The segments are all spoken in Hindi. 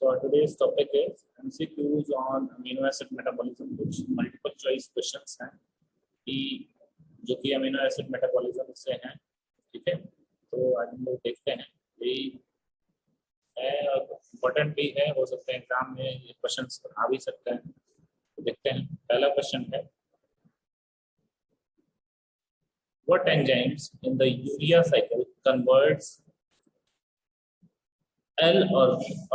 So our today's topic is MCQs on amino acid metabolism, कुछ multiple choice questions हैं कि जो कि amino acid metabolism से हैं, ठीक है। तो आज हम लोग देखते हैं, यही है और इम्पोर्टेंट भी है, हो सकता है एग्जाम में ये क्वेश्चंस आ भी सकते हैं। तो देखते हैं, पहला क्वेश्चन है, what enzymes in the urea cycle converts L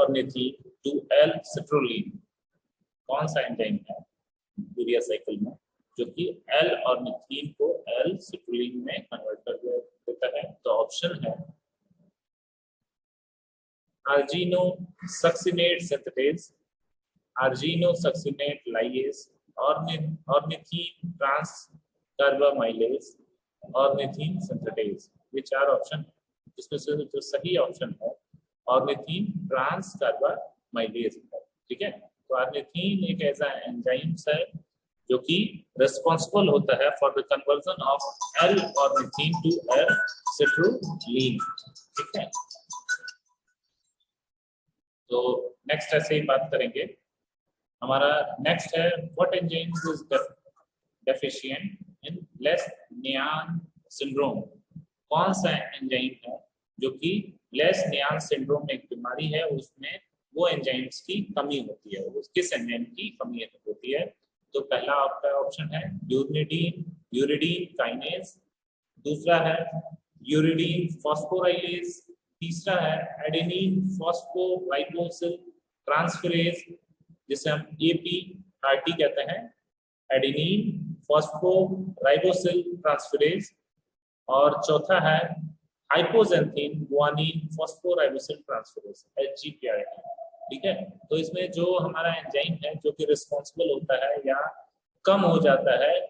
ornithine to L-citrulline? कौन सा एंजाइम है यूरिया साइकिल में जो कि L ऑर्निथीन को L-सिट्रुलिन में कन्वर्ट कर देता है? तो ऑप्शन है argininosuccinate synthetase, argininosuccinate lyase, ornithine transcarbamylase, ornithine synthetase. ये चार ऑप्शन है, जिसमें से जो सही ऑप्शन है ऑर्निथीन ट्रांसकार्बामाइलेज है, ठीक है। तो ऑर्निथीन एक ऐसा एंजाइम है जो कि रिस्पांसिबल होता है for the conversion of L ornithine to L citrulline, ठीक है। तो नेक्स्ट ऐसे ही बात करेंगे। हमारा नेक्स्ट है, what enzyme is deficient in Lesch Nyhan syndrome? कौन सा एंजाइम है जो कि लेस-नियान सिंड्रोम एक बीमारी है, उसमें वो एंजाइम्स की कमी होती है, किस एंजाइम की कमी होती है? तो पहला आपका ऑप्शन है यूरिडीन काइनेज, दूसरा है यूरिडीन फॉस्फोराइलेज, तीसरा है एडेनिन फॉस्फोराइबोसिल ट्रांसफरेज, जिसे हम APRT कहते हैं, एडेनिन फॉस्फोराइबोसिल ट्रांसफरेज, और चौथा है हाइपोजेंथिन गुआनिन फॉस्फोराइबोसिल ट्रांसफरेज, HGPRT, ठीक है। तो इसमें जो हमारा एंजाइम है जो कि रिस्पांसिबल होता है या कम हो जाता है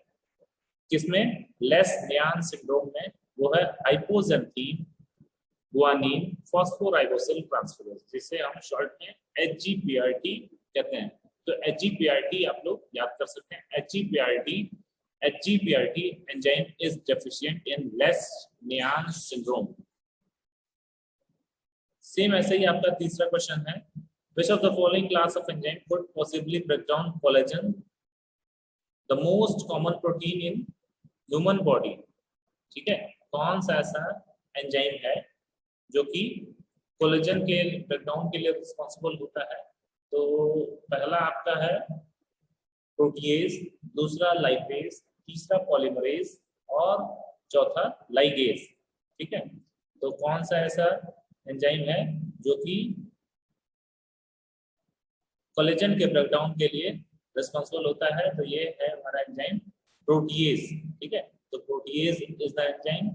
किसमें, लेस-नियान सिंड्रोम में, वो है हाइपोजेंथिन गुआनिन फॉस्फोराइबोसिल ट्रांसफरेज, जिसे हम शॉर्ट में HGPRT कहते हैं। तो HGPRT आप लोग याद कर सकते हैं, HGPRT enzyme is deficient in लेस-नियान syndrome। Same ऐसे ही आपका तीसरा क्वेश्चन है, which of the following class of enzyme could possibly break down collagen, the most common protein in human body? ठीक है, कौन सा ऐसा एंजाइम है जो कि कोलेजन के ब्रेकडाउन के लिए रिस्पांसिबल होता है? तो पहला आपका है प्रोटीएज, दूसरा लाइपेज, तीसरा पॉलीमरेज और चौथा लाइगेज, ठीक है। तो कौन सा ऐसा एंजाइम है जो कि कोलेजन के ब्रेकडाउन के लिए रिस्पांसिबल होता है? तो ये है हमारा एंजाइम प्रोटीएज, ठीक है। तो protease is the enzyme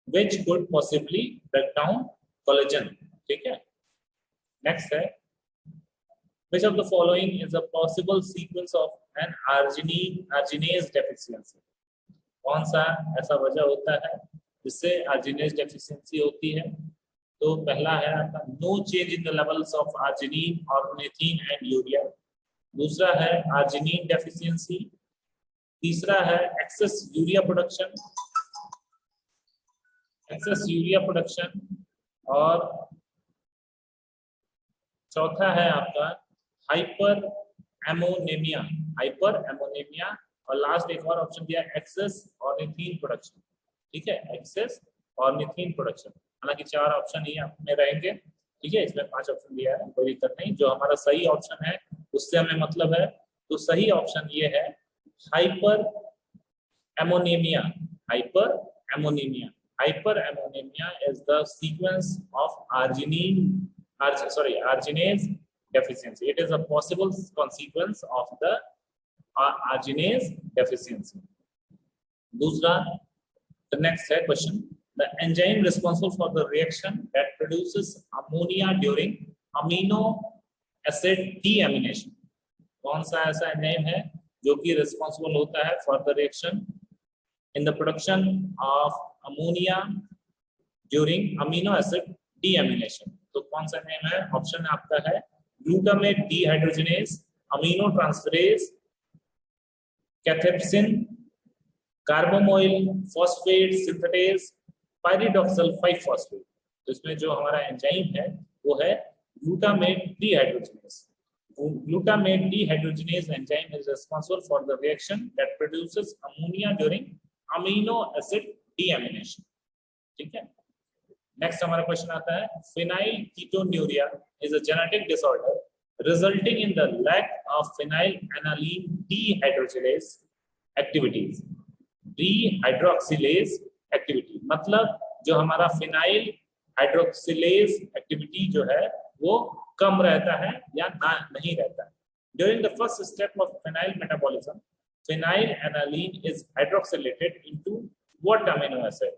which could possibly break down collagen, ठीक है। नेक्स्ट है, which of the following is a possible sequence of an arginase deficiency? कौन सा ऐसा वजह होता है जिससे arginase deficiency होती है? तो पहला है आपका no change in the levels of arginine, ornithine and urea, दूसरा है arginine deficiency, तीसरा है excess urea production, और चौथा है आपका हाइपर एमोनेमिया, और लास्ट एक और ऑप्शन दिया एक्सेस ऑर्निथीन प्रोडक्शन, ठीक है, एक्सेस ऑर्निथीन प्रोडक्शन। हालांकि चार ऑप्शन ही आप में रहेंगे, ठीक है, इसमें 5 ऑप्शन दिया है, कोई दिक्कत नहीं। जो हमारा सही ऑप्शन है उससे हमें मतलब है, तो सही ऑप्शन ये है hyper एमोनेमिया is the sequence of arginase deficiency. It is a possible consequence of the arginase deficiency. दूसरा, the next question, the enzyme responsible for the reaction that produces ammonia during amino acid deamination. कौन सा ऐसा एंजाइम है जो कि रिस्पांसिबल होता है for the reaction in the production of ammonia during amino acid deamination? तो कौन सा एंजाइम है? ऑप्शन आपका है glutamate dehydrogenase, amino transferase, cathepsin, carbamoyl phosphate synthetase, pyridoxal five phosphate. तो इसमें जो हमारा एंजाइम है वो है glutamate dehydrogenase. Glutamate dehydrogenase enzyme is responsible for the reaction that produces ammonia during amino acid deamination. ठीक है. नेक्स्ट हमारा क्वेश्चन आता है, phenyl ketonuria is a genetic disorder resulting in the lack of phenylalanine dehydrogenase activities. Dehydroxylase activity मतलब जो हमारा फिनाइल हाइड्रोक्सिलेज एक्टिविटी जो है वो कम रहता है या ना नहीं रहता है. During the first step of phenyl metabolism, phenylalanine is hydroxylated into what amino acid?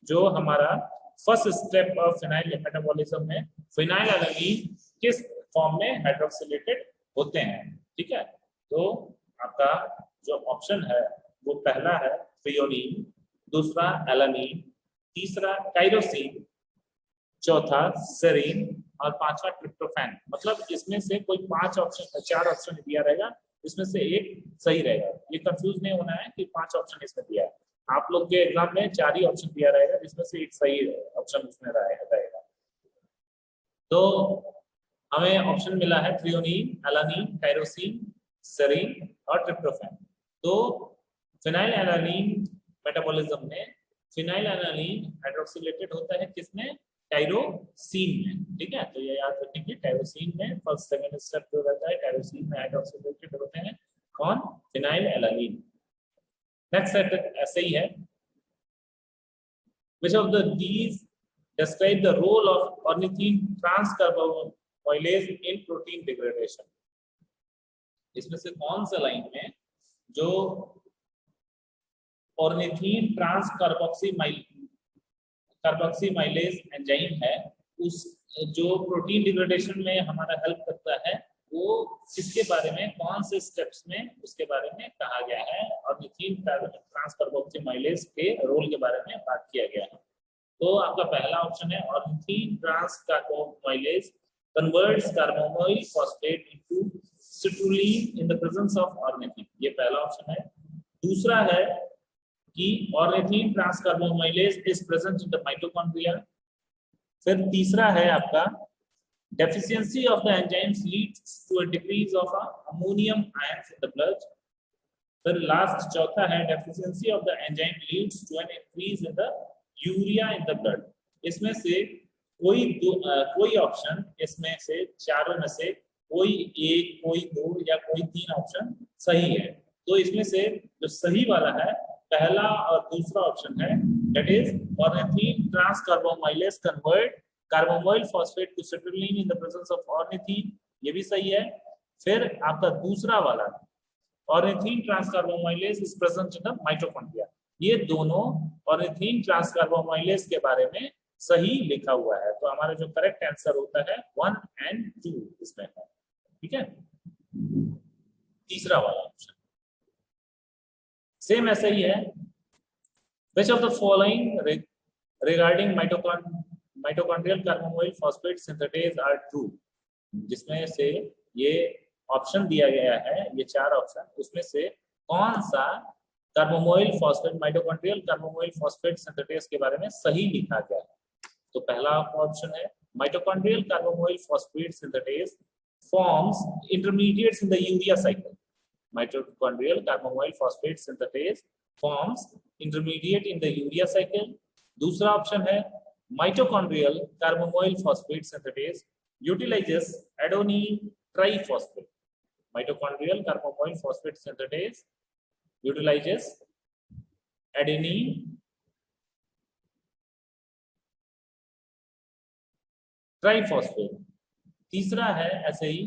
जो हमारा first step of phenyl metabolism में फिनाइलएलानीन किस फॉर्म में हाइड्रोक्सिलेटेड होते हैं. ठीक है, तो आपका जो ऑप्शन है वो पहला है थ्रियोनीन, दूसरा एलानीन, तीसरा टाइरोसिन, चौथा सेरीन और पांचवा ट्रिप्टोफैन. मतलब इसमें से कोई 5 ऑप्शन 4 ऑप्शन दिया रहेगा, इसमें से एक सही रहेगा. ये कंफ्यूज नहीं होना है कि 5 ऑप्शन इसमें दिया है. आप लोग के एग्जाम में 4 ही ऑप्शन दिया रहेगा, जिसमें से एक सही ऑप्शन उसमें रहेगा. तो हमें ऑप्शन मिला है थ्रियोनीन, एलानीन, टाइरोसिन, सेरीन और ट्रिप्टोफैन. तो फिनाइलएलानीन मेटाबॉलिज्म में फिनाइलएलानीन हाइड्रोक्सिलेटेड होता है किसमें? टाइरोसिन में. ठीक है, तो ये याद रखेंगे, टाइरोसिन में फर्स्ट सेकंड स्टेप जो रहता है टाइरोसिन में हाइड्रोक्सिलेटेड होते हैं. कौन? फिनाइलएलानीन. नेक्स्ट सेट ऐसे ही है, which of these describe the role of ornithine transcarbamylase in protein degradation? इसमें से कौन सा लाइन में जो ऑर्निथीन कार्बोक्सीमाइलेज एंजाइम है उस जो प्रोटीन डिग्रेडेशन में हमारा हेल्प करता है, वो किसके बारे में, कौन से स्टेप्स में उसके बारे में कहा गया है? ऑर्निथीन ट्रांसकार्बोक्सीमाइलेज के रोल के बारे में बात किया गया है. तो आपका पहला ऑप्शन है ornithine transcarbamylase converts carbamoyl phosphate into citrulline in the presence of ornithine. ये पहला ऑप्शन है. दूसरा है कि ornithine transcarbamylase is present in the mitochondria. फिर तीसरा है आपका deficiency of the enzymes leads to a decrease of ammonium ions in the blood. फिर लास्ट चौथा है deficiency of the enzyme leads to an increase in the urea in the blood. इसमें से कोई ऑप्शन इसमें से चारों में से कोई एक, कोई 2 या कोई 3 ऑप्शन सही है. तो इसमें से जो सही वाला है पहला और दूसरा ऑप्शन है, that is ornithine transcarbamylase convert carbamoyl phosphate to citrulline in the presence of ornithine. ये भी सही है. फिर आपका दूसरा वाला ornithine transcarbamylase is present in the mitochondria. ये दोनों ऑर्निथीन ट्रांसकार्बोमाइलेज के बारे में सही लिखा हुआ है. तो हमारा जो करेक्ट आंसर होता है 1 और 2 इसमें है. ठीक है, तीसरा वाला ऑप्शन सेम ऐसा ही है. Which of the following regarding mitochondrial carbamoyl phosphate synthetase are true. जिसमें से ये ऑप्शन दिया गया है, ये 4 ऑप्शन, उसमें से कौन सा कार्बोमोइल phosphate mitochondrial carbamoyl phosphate synthetase के बारे में सही लिखा गया है? तो पहला ऑप्शन है mitochondrial carbamoyl phosphate synthetase forms intermediates in the urea cycle. Mitochondrial carbamoyl phosphate synthetase forms intermediate in the urea cycle. दूसरा ऑप्शन है mitochondrial carbamoyl phosphate synthetase utilizes adenine triphosphate. Mitochondrial carbamoyl phosphate synthetase utilizes adenine triphosphate. तीसरा है ऐसे ही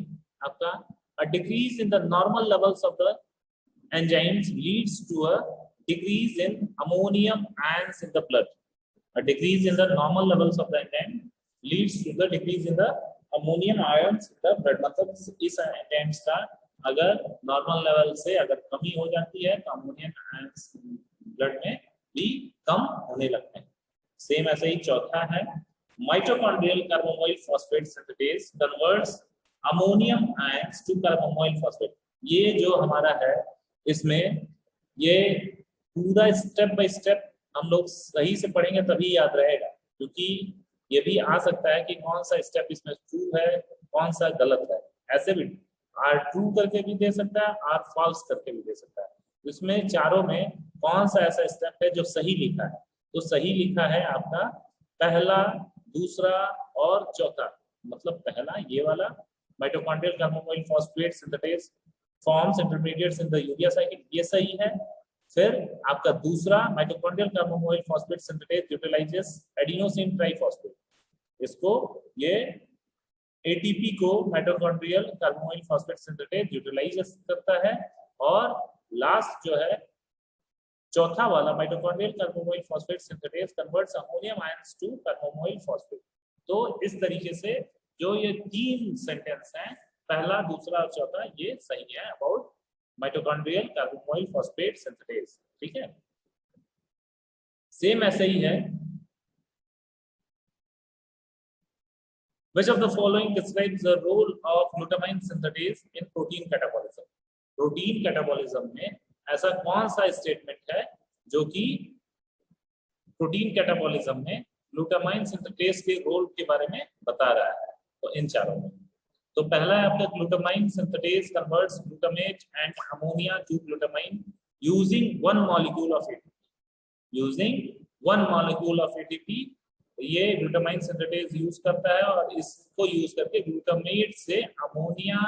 आपका a decrease in the normal levels of the enzymes leads to a decrease in ammonium ions in the blood. A decrease in the normal levels of the enzyme leads to the decrease in the ammonium ions in the blood. मतलब इस एंजाइम्स का अगर नॉर्मल लेवल से अगर कमी हो जाती है तो अमोनियम आयंस ब्लड में भी कम होने लगते हैं. सेम ऐसे ही चौथा है mitochondrial carbamoyl phosphate synthetase converts ammonium ions to carbamoyl phosphate. ये जो हमारा है इसमें ये पूरा स्टेप बाय स्टेप हम लोग सही से पढ़ेंगे तभी याद रहेगा, क्योंकि ये भी आ सकता है कि कौन सा स्टेप इसमें ट्रू है कौन सा गलत है। ऐसे भी आर ट्रू करके भी दे सकता है, आर फॉल्स करके भी दे सकता है। इसमें चारों में कौन सा ऐसा स्टेप है जो सही लिखा है, तो सही लिखा है आपका पहला, दूसरा और चौथा। मतलब पहला ये वाला mitochondrial carbonyl phosphate synthetase forms intermediates in the urea cycle, ये सही है। फिर आपका दूसरा mitochondrial carbonyl phosphate synthetase utilises adenosine triphosphate, इसको ये एटीपी को mitochondrial carbonyl phosphate synthetase utilise करता है। और लास्ट जो है चौथा वाला mitochondrial carbonyl phosphate synthetase converts ammonium ions to carbonyl phosphate. तो इस तरीके से जो ये तीन सेंटेंस हैं, पहला, दूसरा और चौथा, ये सही है about mitochondrial carbonyl phosphate synthetase. ठीक है, सेम ऐसे ही है। Which of the following describes the role of glutamine synthetase in protein catabolism? Protein catabolism में ऐसा कौन सा स्टेटमेंट है जो कि प्रोटीन कैटाबॉलिज्म में ग्लूटामाइन सिंथेटेज के रोल के बारे में बता रहा है? तो इन चारों में तो पहला है आपका glutamine synthetase converts glutamate and ammonia to glutamine using one molecule of ATP. Using one molecule of ATP ये ग्लूटामाइन सिंथेटेज यूज करता है और इसको यूज करके ग्लूटामेट से अमोनिया,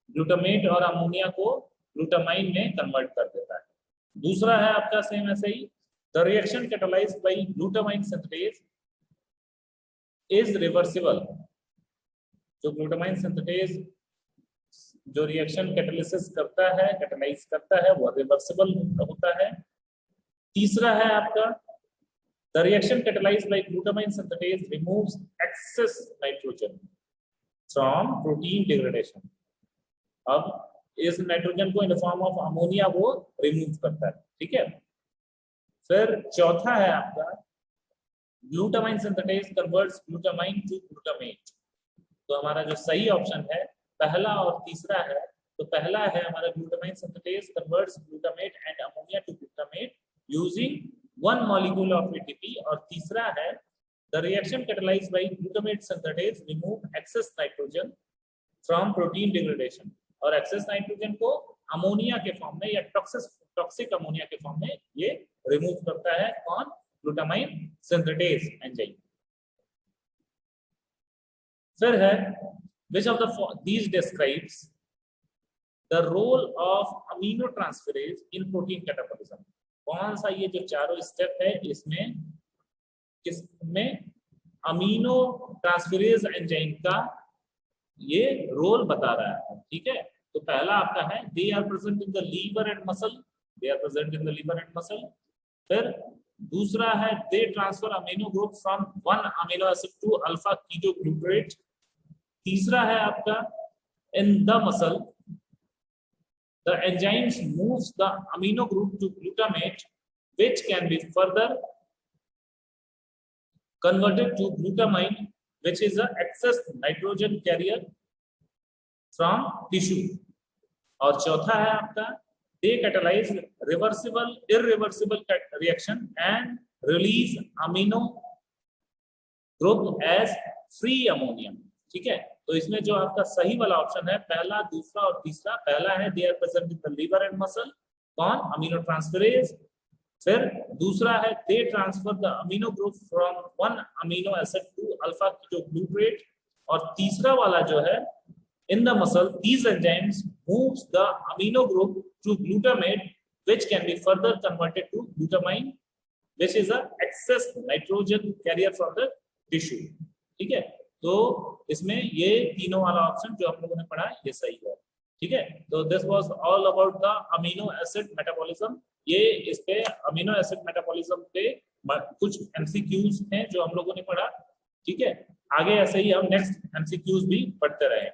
ग्लूटामेट और अमोनिया को ग्लूटामाइन में कन्वर्ट कर देता है। दूसरा है आपका सेम ऐसे ही, the reaction catalysed by glutamine synthetase is reversible. जो ग्लूटामाइन सिंथेटेज जो रिएक्शन कैटालिसिस करता है, कैटालाइज करता है, वो रिवर्सिबल होता है। तीसरा है आपका the reaction catalyzed by glutamine synthetase removes excess nitrogen from protein degradation। अब इस नाइट्रोजन को in the form of ammonia वो रिमूव करता है। ठीक है, फिर चौथा है आपका glutamine synthetase converts glutamine to glutamate. तो हमारा जो सही ऑप्शन है पहला और तीसरा है। तो पहला है हमारा glutamine synthetase converts glutamate and ammonia to glutamate using one molecule of ATP। और तीसरा है the reaction catalyzed by glutamate synthetase remove excess nitrogen from protein degradation। और excess nitrogen को अमोनिया के फॉर्म में या टॉक्सिक अमोनिया के फॉर्म में ये रिमूव करता है कौन? Glutamine synthetase enzyme. फिर है which of these describes the role of aminotransferase in protein catabolism। कौन सा ये जो चारों स्टेप है इसमें किसमें अमीनो ट्रांसफेरेज एंजाइम का ये रोल बता रहा है? ठीक है, तो पहला आपका है they are present in the liver and muscle, they are present in the liver and muscle. फिर दूसरा है they transfer amino group from one amino acid to alpha ketoglutarate. तीसरा है आपका in the muscle the enzymes moves the amino group to glutamate which can be further converted to glutamine which is a excess nitrogen carrier from tissue। और चौथा है आपका they catalyze irreversible reaction and release amino group as free ammonium। ठीक है, तो इसमें जो आपका सही वाला ऑप्शन है पहला, दूसरा और तीसरा। पहला है they are present in the liver and muscle, कौन? Amino transferase. फिर दूसरा है they transfer the amino group from one amino acid to alpha ketoglutarate. और तीसरा वाला जो है in the muscle these enzymes moves the amino group to glutamate which can be further converted to glutamine which is a excess nitrogen carrier from the tissue. ठीक है, तो इसमें ये तीनों वाला ऑप्शन जो हम लोगों ने पढ़ा ये सही है। ठीक है, तो this was all about the amino acid metabolism. ये इस पे अमीनो एसिड मेटाबॉलिज्म पे कुछ एमसीक्यूज हैं जो हम लोगों ने पढ़ा। ठीक है, आगे ऐसे ही हम नेक्स्ट एमसीक्यूज भी पढ़ते रहे।